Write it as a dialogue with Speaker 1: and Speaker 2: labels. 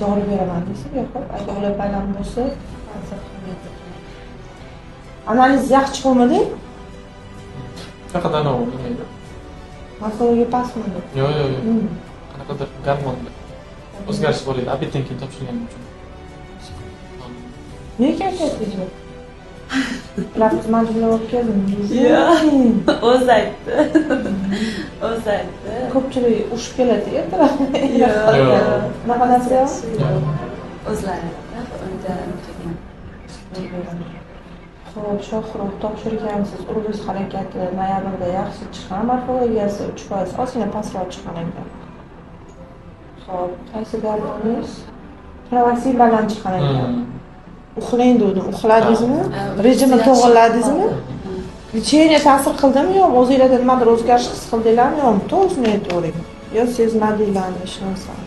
Speaker 1: Dori beraman desa, yo'q, agar ular baland bo'lsa, analiz yaxshi chiqmadi?
Speaker 2: Qanaqadan bilmaydi.
Speaker 1: Morfologiya pastmi?
Speaker 2: Yo'q. Qanaqadir gormonda o'zgarish bor edi, obeddan keyin topshirganim uchun.
Speaker 1: Nega aytyapsiz? Lafz majburlab olib keldim.
Speaker 3: Yo'q, o'zi aytdi.
Speaker 1: Ko'pchilik ushib keladi ertalab.
Speaker 3: Yo'q.
Speaker 1: Bunaqa narsa yo'q?
Speaker 3: O'zlari undan
Speaker 1: Xo'p, Shohrux topshirgansiz. Urg'iz harakati noyabrda yaxshi chiqqan, morfologiyasi 3%, ozgina pastroq chiqqan ekan. Xo'p, qaysi gormoningiz? Provasil baland chiqqan ekan. Uxlang dedim, uxladingizmi? Rejimni to'g'riladingizmi? Lecheniya ta'sir qildimi yo'q? O'zingizda nimadir o'zgarish his qildinglarmi yo'qmi? To'g'risini aytavering. Yo sezmadinglarmi hech narsani?